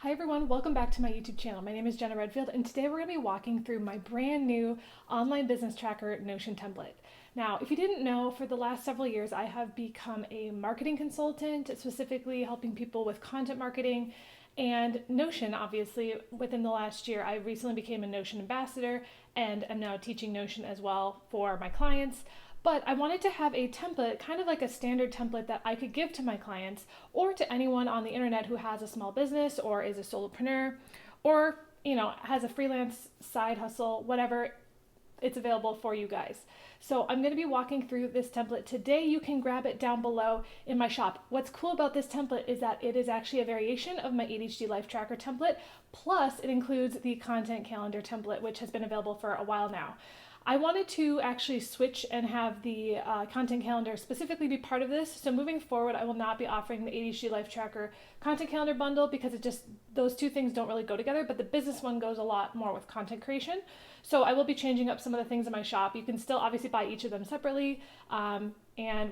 Hi everyone, welcome back to my YouTube channel. My name is Jenna Redfield and today we're going to be walking through my brand new online business tracker Notion template. Now, if you didn't know, for the last several years I have become a marketing consultant, specifically helping people with content marketing and Notion. Obviously, within the last year I recently became a Notion ambassador and am now teaching Notion as well for my clients. But I wanted to have a template, kind of like a standard template that I could give to my clients or to anyone on the internet who has a small business or is a solopreneur or, has a freelance side hustle, whatever. It's available for you guys. So I'm going to be walking through this template today. You can grab it down below in my shop. What's cool about this template is that it is actually a variation of my ADHD Life Tracker template, plus it includes the content calendar template, which has been available for a while now. I wanted to actually switch and have the content calendar specifically be part of this. So moving forward, I will not be offering the ADHD Life Tracker content calendar bundle because those two things don't really go together, but the business one goes a lot more with content creation. So I will be changing up some of the things in my shop. You can still obviously buy each of them separately, and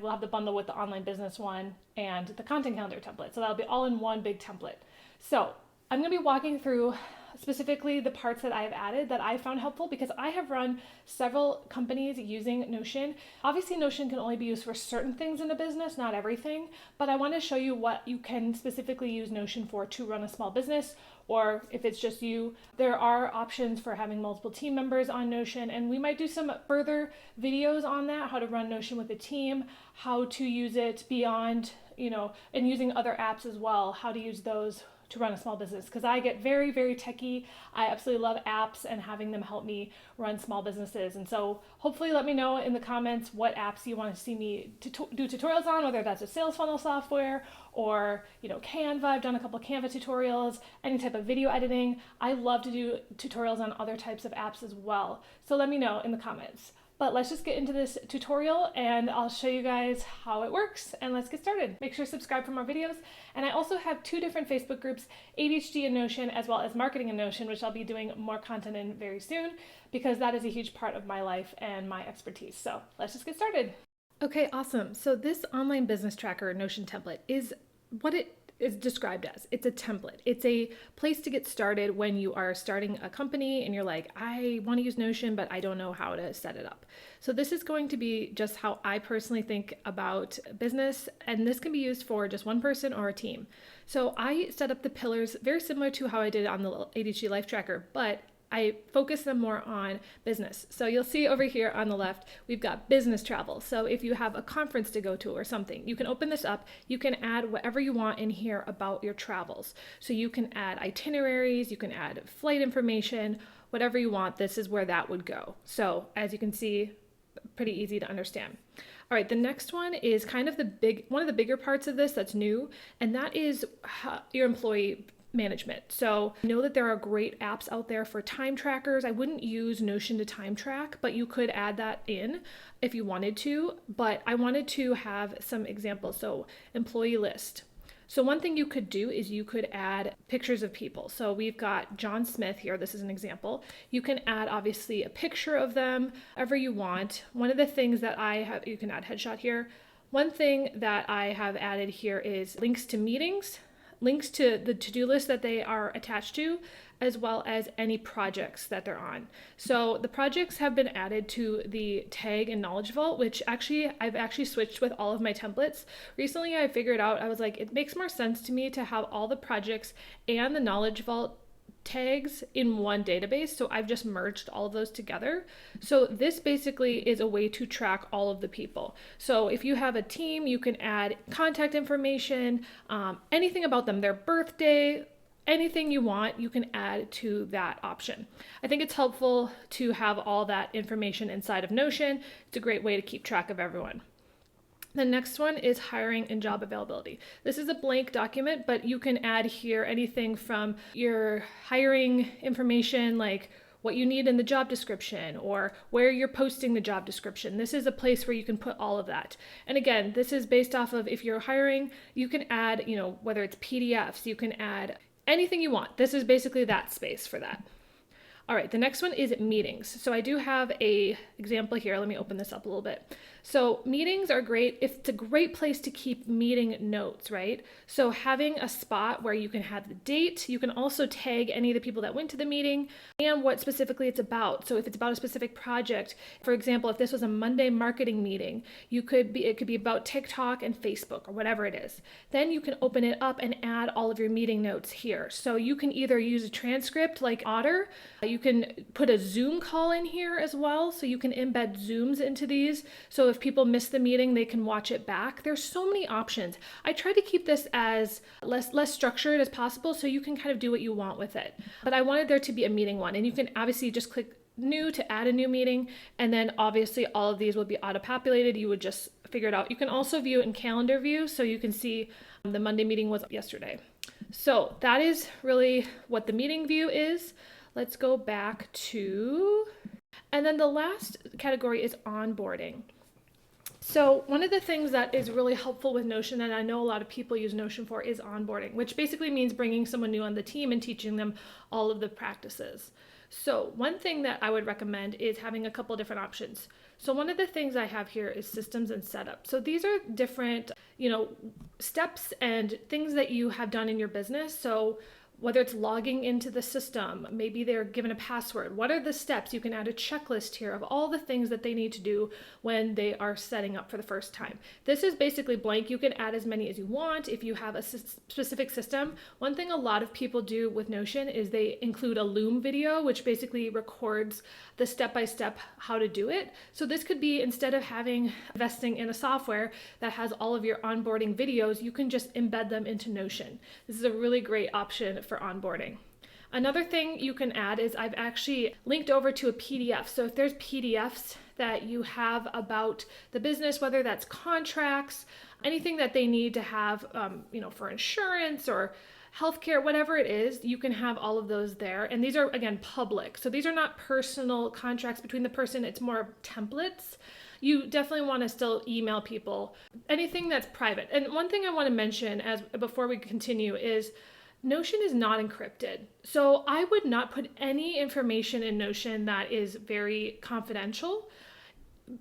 we'll have the bundle with the online business one and the content calendar template. So that'll be all in one big template. So I'm going to be walking through specifically the parts that I have added that I found helpful because I have run several companies using Notion. Obviously, Notion can only be used for certain things in a business, not everything, but I want to show you what you can specifically use Notion for to run a small business, or if it's just you. There are options for having multiple team members on Notion, and we might do some further videos on that, how to run Notion with a team, how to use it beyond, and using other apps as well, how to use those to run a small business, because I get very, very techie. I absolutely love apps and having them help me run small businesses. And so hopefully let me know in the comments what apps you want to see me do tutorials on, whether that's a sales funnel software or, Canva. I've done a couple Canva tutorials, any type of video editing. I love to do tutorials on other types of apps as well. So let me know in the comments. But let's just get into this tutorial and I'll show you guys how it works, and let's get started. Make sure to subscribe for more videos. And I also have two different Facebook groups, ADHD in Notion as well as Marketing in Notion, which I'll be doing more content in very soon because that is a huge part of my life and my expertise. So let's just get started. Okay, awesome. So this online business tracker Notion template is what it is described as. It's a template. It's a place to get started when you are starting a company and you're like, I want to use Notion, but I don't know how to set it up. So this is going to be just how I personally think about business, and this can be used for just one person or a team. So I set up the pillars very similar to how I did on the ADHD Life Tracker, but I focus them more on business. So you'll see over here on the left, we've got business travel. So if you have a conference to go to or something, you can open this up. You can add whatever you want in here about your travels. So you can add itineraries, you can add flight information, whatever you want. This is where that would go. So as you can see, pretty easy to understand. All right, the next one is kind of one of the bigger parts of this that's new, and that is your employee management. So I know that there are great apps out there for time trackers. I wouldn't use Notion to time track, but you could add that in if you wanted to. But I wanted to have some examples. So employee list. So one thing you could do is you could add pictures of people. So we've got John Smith here. This is an example. You can add obviously a picture of them, whatever you want. One of the things that I have, you can add headshot here. One thing that I have added here is links to meetings, links to the to-do list that they are attached to, as well as any projects that they're on. So the projects have been added to the tag and knowledge vault, which I've actually switched with all of my templates. Recently I figured out, I was like, it makes more sense to me to have all the projects and the knowledge vault tags in one database. So I've just merged all of those together. So this basically is a way to track all of the people. So if you have a team, you can add contact information, anything about them, their birthday, anything you want, you can add to that option. I think it's helpful to have all that information inside of Notion. It's a great way to keep track of everyone. The next one is hiring and job availability. This is a blank document, but you can add here anything from your hiring information, like what you need in the job description or where you're posting the job description. This is a place where you can put all of that. And again, this is based off of if you're hiring, you can add, whether it's PDFs, you can add anything you want. This is basically that space for that. All right, the next one is meetings. So I do have a example here. Let me open this up a little bit. So meetings are great. It's a great place to keep meeting notes, right? So having a spot where you can have the date, you can also tag any of the people that went to the meeting and what specifically it's about. So if it's about a specific project, for example, if this was a Monday marketing meeting, it could be about TikTok and Facebook or whatever it is. Then you can open it up and add all of your meeting notes here. So you can either use a transcript like Otter, you can put a Zoom call in here as well. So you can embed Zooms into these. So if people miss the meeting, they can watch it back. There's so many options. I try to keep this as less structured as possible so you can kind of do what you want with it. But I wanted there to be a meeting one, and you can obviously just click new to add a new meeting, and then obviously all of these will be auto-populated. You would just figure it out. You can also view it in calendar view, so you can see the Monday meeting was yesterday. So that is really what the meeting view is. Let's go back to, and then the last category is onboarding. So one of the things that is really helpful with Notion, and I know a lot of people use Notion for, is onboarding, which basically means bringing someone new on the team and teaching them all of the practices. So one thing that I would recommend is having a couple different options. So one of the things I have here is systems and setup. So these are different, steps and things that you have done in your business. So whether it's logging into the system, maybe they're given a password. What are the steps? You can add a checklist here of all the things that they need to do when they are setting up for the first time. This is basically blank. You can add as many as you want if you have a specific system. One thing a lot of people do with Notion is they include a Loom video, which basically records the step-by-step how to do it. So this could be, instead of investing in a software that has all of your onboarding videos, you can just embed them into Notion. This is a really great option for onboarding. Another thing you can add is I've actually linked over to a PDF. So if there's PDFs that you have about the business, whether that's contracts, anything that they need to have, for insurance or healthcare, whatever it is, you can have all of those there. And these are, again, public. So these are not personal contracts between the person. It's more templates. You definitely want to still email people, anything that's private. And one thing I want to mention before we continue is Notion is not encrypted. So I would not put any information in Notion that is very confidential.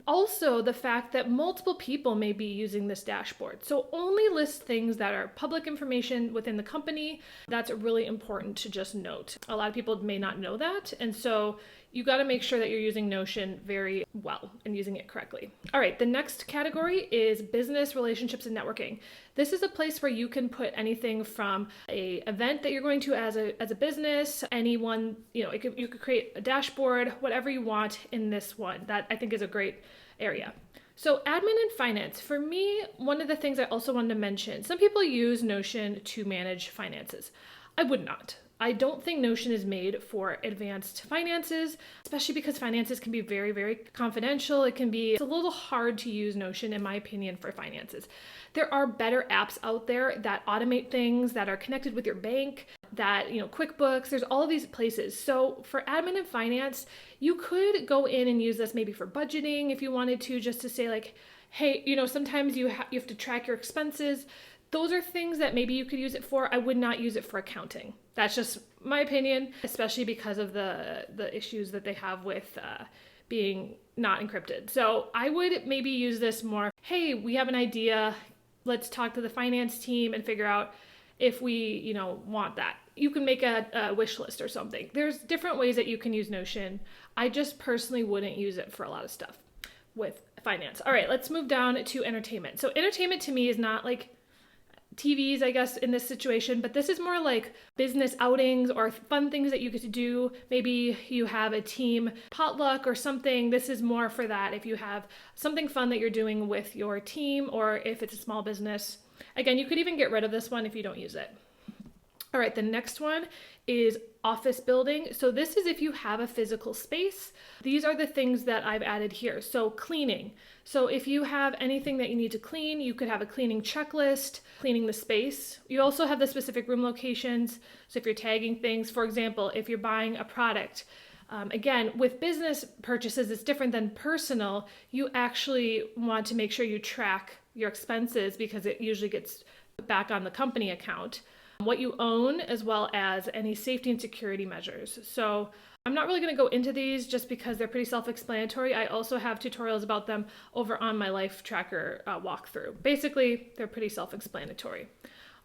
Also, the fact that multiple people may be using this dashboard. So only list things that are public information within the company. That's really important to just note. A lot of people may not know that. And so you got to make sure that you're using Notion very well and using it correctly. All right, the next category is business relationships and networking. This is a place where you can put anything from a event that you're going to as a business, anyone, you could create a dashboard, whatever you want in this one. That I think is a great area. So admin and finance. For me, one of the things I also wanted to mention, some people use Notion to manage finances. I would not. I don't think Notion is made for advanced finances, especially because finances can be very, very confidential. It's a little hard to use Notion, in my opinion, for finances. There are better apps out there that automate things, that are connected with your bank, that, QuickBooks, there's all of these places. So for admin and finance, you could go in and use this maybe for budgeting if you wanted to, just to say like, hey, sometimes you have to track your expenses. Those are things that maybe you could use it for. I would not use it for accounting. That's just my opinion, especially because of the issues that they have with being not encrypted. So I would maybe use this more, hey, we have an idea. Let's talk to the finance team and figure out if we, want that. You can make a wish list or something. There's different ways that you can use Notion. I just personally wouldn't use it for a lot of stuff with finance. All right, let's move down to entertainment. So entertainment to me is not like TVs, I guess, in this situation, but this is more like business outings or fun things that you get to do. Maybe you have a team potluck or something. This is more for that. If you have something fun that you're doing with your team, or if it's a small business. Again, you could even get rid of this one if you don't use it. All right, the next one is office building. So this is if you have a physical space. These are the things that I've added here. So cleaning. So if you have anything that you need to clean, you could have a cleaning checklist, cleaning the space. You also have the specific room locations. So if you're tagging things, for example, if you're buying a product, again, with business purchases, it's different than personal. You actually want to make sure you track your expenses because it usually gets back on the company account. what you own, as well as any safety and security measures. So I'm not really going to go into these just because they're pretty self-explanatory. I also have tutorials about them over on my Life Tracker walkthrough. Basically, they're pretty self-explanatory.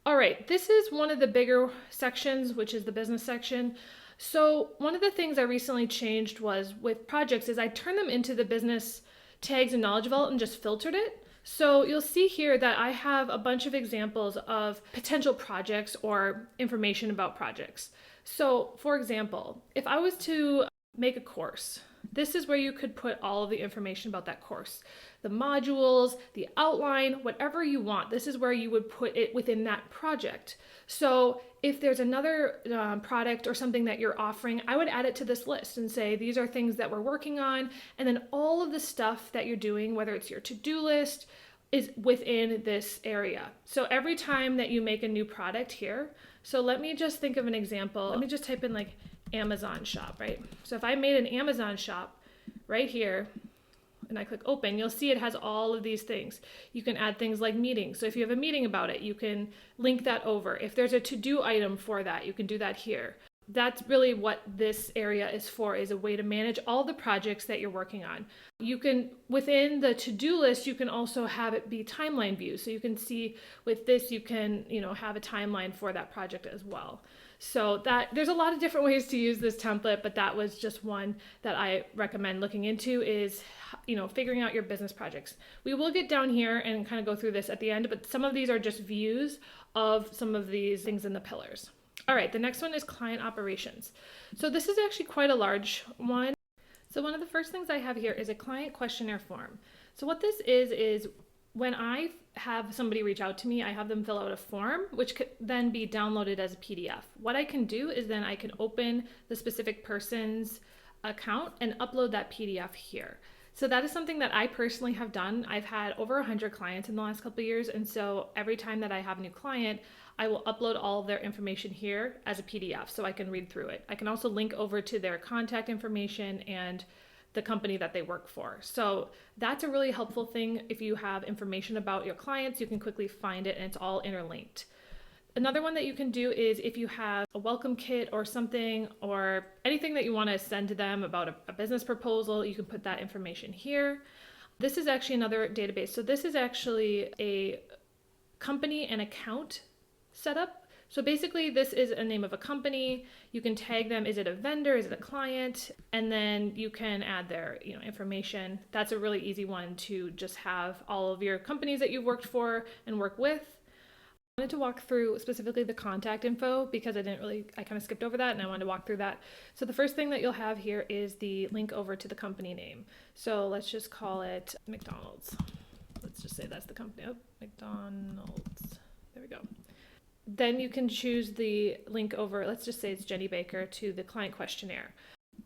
All right, this is one of the bigger sections, which is the business section. So one of the things I recently changed was with projects is I turned them into the business tags and knowledge vault and just filtered it. So you'll see here that I have a bunch of examples of potential projects or information about projects. So for example, if I was to make a course, this is where you could put all of the information about that course. The modules, the outline, whatever you want. This is where you would put it within that project. So if there's another product or something that you're offering, I would add it to this list and say, these are things that we're working on. And then all of the stuff that you're doing, whether it's your to-do list, is within this area. So every time that you make a new product here, so let me just think of an example. Let me just type in like Amazon shop, right? So if I made an Amazon shop right here, and I click open, you'll see it has all of these things. You can add things like meetings. So if you have a meeting about it, you can link that over. If there's a to-do item for that, you can do that here. That's really what this area is for, is a way to manage all the projects that you're working on. You can, within the to-do list, you can also have it be timeline views. So you can see with this, you can, have a timeline for that project as well. So that there's a lot of different ways to use this template, but that was just one that I recommend looking into is, figuring out your business projects. We will get down here and kind of go through this at the end, but some of these are just views of some of these things in the pillars. All right, the next one is client operations. So this is actually quite a large one. So one of the first things I have here is a client questionnaire form. So what this is when I have somebody reach out to me, I have them fill out a form, which could then be downloaded as a PDF. What I can do is then I can open the specific person's account and upload that PDF here. So that is something that I personally have done. I've had over 100 clients in the last couple of years. And so every time that I have a new client, I will upload all of their information here as a PDF so I can read through it. I can also link over to their contact information and the company that they work for. So that's a really helpful thing. If you have information about your clients, you can quickly find it and it's all interlinked. Another one that you can do is if you have a welcome kit or something or anything that you want to send to them about a business proposal, you can put that information here. This is actually another database. So this is actually a company and account setup. So basically this is a name of a company. You can tag them. Is it a vendor? Is it a client? And then you can add their information. That's a really easy one to just have all of your companies that you've worked for and work with. I wanted to walk through specifically the contact info because I kind of skipped over that and I wanted to walk through that. So the first thing that you'll have here is the link over to the company name. So let's just call it McDonald's. Let's just say that's the company. Oh, McDonald's. There we go. Then you can choose the link over, let's just say it's Jenny Baker, to the client questionnaire.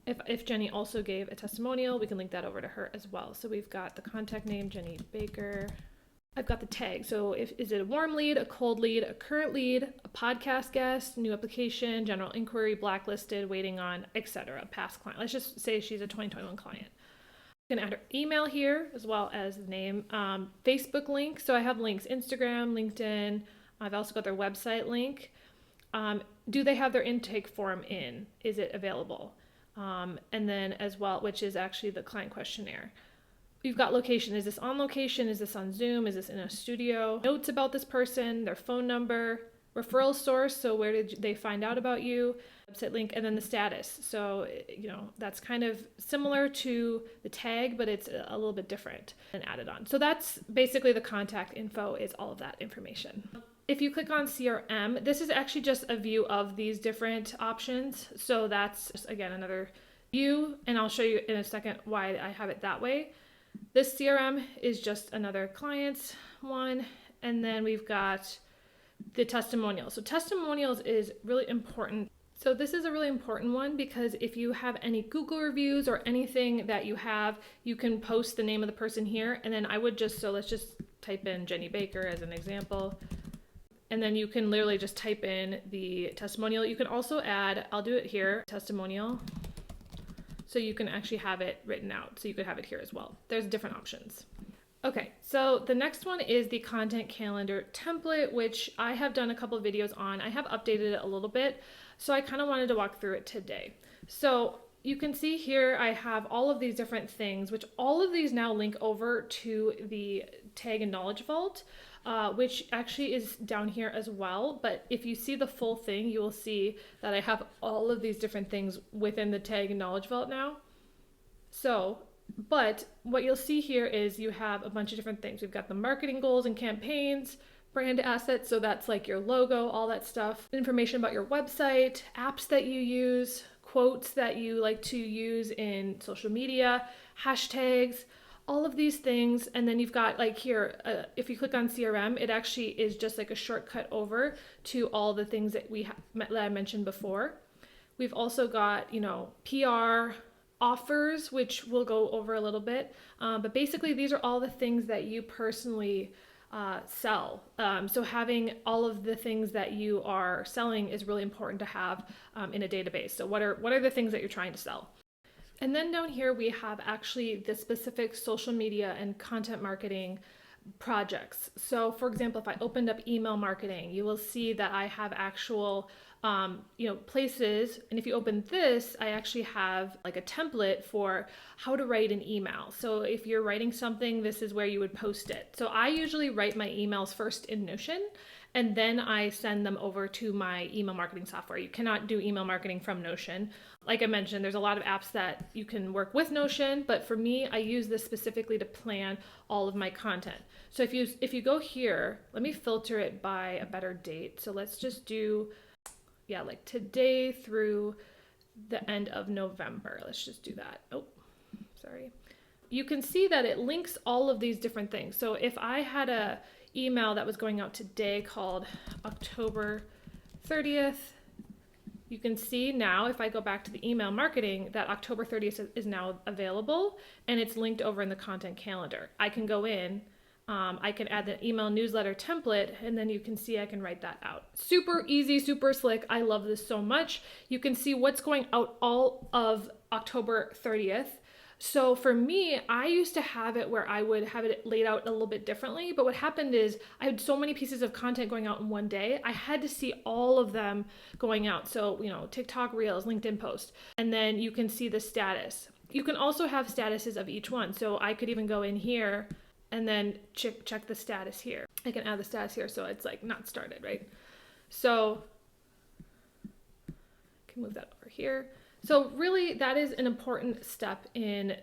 If Jenny also gave a testimonial, we can link that over to her as well. So we've got the contact name, Jenny Baker. I've got the tag. So is it a warm lead, a cold lead, a current lead, a podcast guest, new application, general inquiry, blacklisted, waiting on, etc. Past client. Let's just say she's a 2021 client. You can add her email here as well as the name. Facebook link. So I have links, Instagram, LinkedIn. I've also got their website link. Do they have their intake form in? Is it available? And then as well, which is actually the client questionnaire. You've got location. Is this on location? Is this on Zoom? Is this in a studio? Notes about this person, their phone number, referral source. So where did they find out about you? Website link, and then the status. So, that's kind of similar to the tag, but it's a little bit different and added on. So that's basically the contact info is all of that information. If you click on CRM, this is actually just a view of these different options. So that's just, again, another view, and I'll show you in a second why I have it that way. This CRM is just another client's one, and then we've got the testimonials. So testimonials is really important. So this is a really important one because if you have any Google reviews or anything that you have, you can post the name of the person here, and then let's just type in Jenny Baker as an example. And then you can literally just type in the testimonial. You can also add, I'll do it here, testimonial. So you can actually have it written out. So you could have it here as well. There's different options. Okay, so the next one is the content calendar template, which I have done a couple of videos on. I have updated it a little bit, so I kind of wanted to walk through it today. So you can see here I have all of these different things, which all of these now link over to the Tag and Knowledge Vault, which actually is down here as well. But if you see the full thing, you will see that I have all of these different things within the Tag and Knowledge Vault now. So, but what you'll see here is you have a bunch of different things. We've got the marketing goals and campaigns, brand assets, so that's like your logo, all that stuff, information about your website, apps that you use, quotes that you like to use in social media, hashtags, all of these things. And then you've got like here, if you click on CRM, it actually is just like a shortcut over to all the things that that I mentioned before. We've also got, PR, offers, which we'll go over a little bit. But basically, these are all the things that you personally sell. So having all of the things that you are selling is really important to have in a database. So what are the things that you're trying to sell? And then down here, we have actually the specific social media and content marketing projects. So for example, if I opened up email marketing, you will see that I have actual places. And if you open this, I actually have like a template for how to write an email. So if you're writing something, this is where you would post it. So I usually write my emails first in Notion, and then I send them over to my email marketing software. You cannot do email marketing from Notion. Like I mentioned, there's a lot of apps that you can work with Notion, but for me, I use this specifically to plan all of my content. So if you go here, let me filter it by a better date. So let's just do, like today through the end of November. Let's just do that. Oh, sorry. You can see that it links all of these different things. So if I had a email that was going out today called October 30th, you can see now if I go back to the email marketing that October 30th is now available, and it's linked over in the content calendar. I can go in, I can add the email newsletter template, and then you can see I can write that out. Super easy, super slick. I love this so much. You can see what's going out all of October 30th. So for me, I used to have it where I would have it laid out a little bit differently, but what happened is I had so many pieces of content going out in one day, I had to see all of them going out. So, TikTok Reels, LinkedIn post, and then you can see the status. You can also have statuses of each one. So I could even go in here and then check the status here. I can add the status here so it's like not started, right? So I can move that over here. So really that is an important step in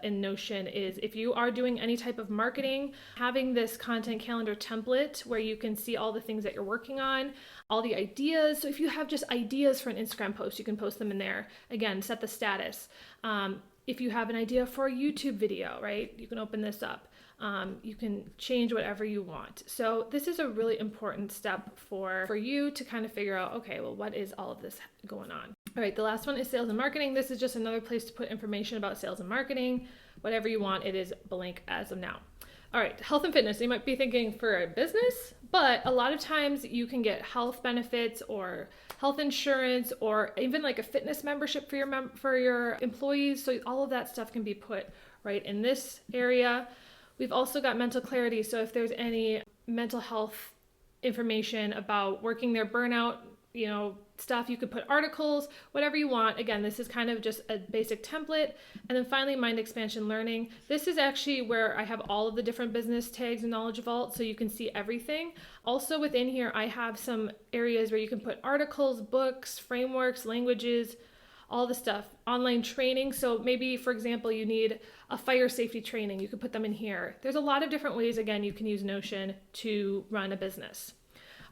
Notion is if you are doing any type of marketing, having this content calendar template where you can see all the things that you're working on, all the ideas. So if you have just ideas for an Instagram post, you can post them in there. Again, set the status. If you have an idea for a YouTube video, right, you can open this up. You can change whatever you want. So this is a really important step for you to kind of figure out, okay, well, what is all of this going on? All right, the last one is sales and marketing. This is just another place to put information about sales and marketing. Whatever you want, it is blank as of now. All right, health and fitness. You might be thinking for a business, but a lot of times you can get health benefits or health insurance or even like a fitness membership for your employees. So all of that stuff can be put right in this area. We've also got mental clarity. So if there's any mental health information about working their burnout, stuff, you could put articles, whatever you want. Again, this is kind of just a basic template. And then finally, mind expansion learning. This is actually where I have all of the different business tags and knowledge vault, so you can see everything. Also within here, I have some areas where you can put articles, books, frameworks, languages, all the stuff, online training. So maybe, for example, you need a fire safety training, you could put them in here. There's a lot of different ways, again, you can use Notion to run a business.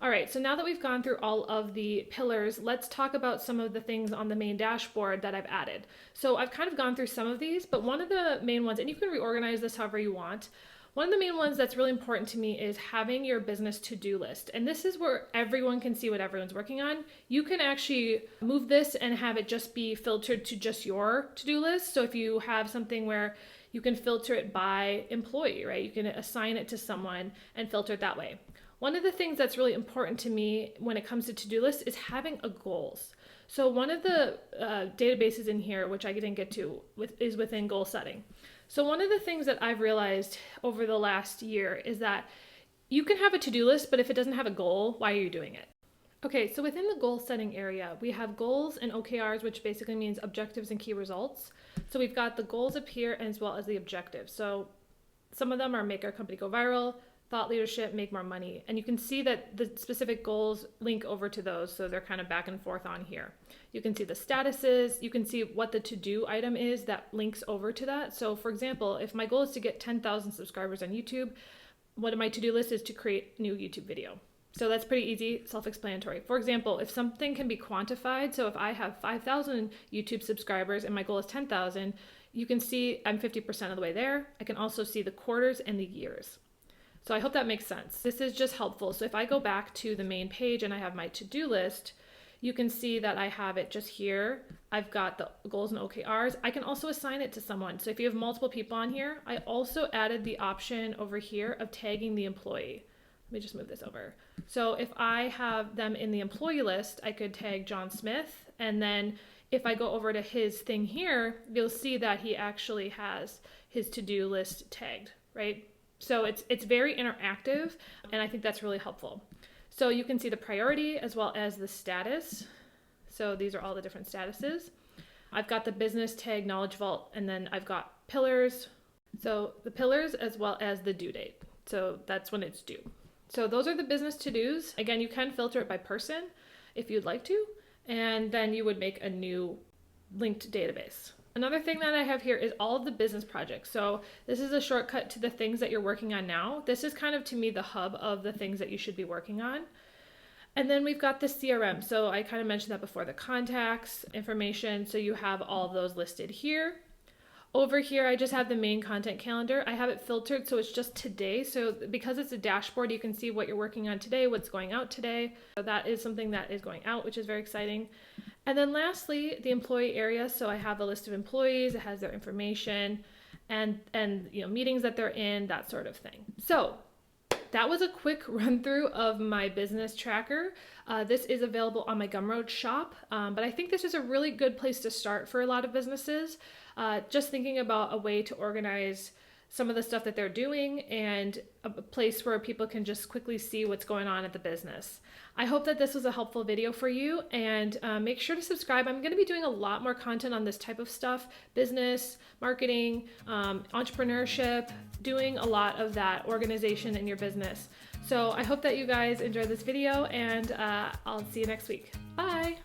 All right, so now that we've gone through all of the pillars, let's talk about some of the things on the main dashboard that I've added. So I've kind of gone through some of these, but one of the main ones, and you can reorganize this however you want, one of the main ones that's really important to me is having your business to-do list. And this is where everyone can see what everyone's working on. You can actually move this and have it just be filtered to just your to-do list. So if you have something where you can filter it by employee, right? You can assign it to someone and filter it that way. One of the things that's really important to me when it comes to to-do lists is having a goals. So one of the databases in here, which I didn't get to, is within goal setting. So one of the things that I've realized over the last year is that you can have a to-do list, but if it doesn't have a goal, why are you doing it? Okay, so within the goal setting area, we have goals and OKRs, which basically means objectives and key results. So we've got the goals up here as well as the objectives. So some of them are make our company go viral, thought leadership, make more money. And you can see that the specific goals link over to those. So they're kind of back and forth on here. You can see the statuses. You can see what the to-do item is that links over to that. So for example, if my goal is to get 10,000 subscribers on YouTube, one of my to-do list is to create a new YouTube video. So that's pretty easy, self-explanatory. For example, if something can be quantified, so if I have 5,000 YouTube subscribers and my goal is 10,000, you can see I'm 50% of the way there. I can also see the quarters and the years. So I hope that makes sense. This is just helpful. So if I go back to the main page and I have my to-do list, you can see that I have it just here. I've got the goals and OKRs. I can also assign it to someone. So if you have multiple people on here, I also added the option over here of tagging the employee. Let me just move this over. So if I have them in the employee list, I could tag John Smith. And then if I go over to his thing here, you'll see that he actually has his to-do list tagged, right? So it's very interactive, and I think that's really helpful. So you can see the priority as well as the status. So these are all the different statuses. I've got the business tag, knowledge vault, and then I've got pillars. So the pillars as well as the due date. So that's when it's due. So those are the business to-dos. Again, you can filter it by person if you'd like to, and then you would make a new linked database. Another thing that I have here is all of the business projects. So this is a shortcut to the things that you're working on now. This is kind of, to me, the hub of the things that you should be working on. And then we've got the CRM. So I kind of mentioned that before, the contacts, information. So you have all of those listed here. Over here, I just have the main content calendar. I have it filtered, so it's just today. So because it's a dashboard, you can see what you're working on today, what's going out today. So that is something that is going out, which is very exciting. And then lastly, the employee area. So I have a list of employees, it has their information and meetings that they're in, that sort of thing. So that was a quick run through of my business tracker. This is available on my Gumroad shop, but I think this is a really good place to start for a lot of businesses. Just thinking about a way to organize some of the stuff that they're doing and a place where people can just quickly see what's going on at the business. I hope that this was a helpful video for you, and make sure to subscribe. I'm going to be doing a lot more content on this type of stuff, business, marketing, entrepreneurship, doing a lot of that organization in your business. So I hope that you guys enjoyed this video, and I'll see you next week. Bye.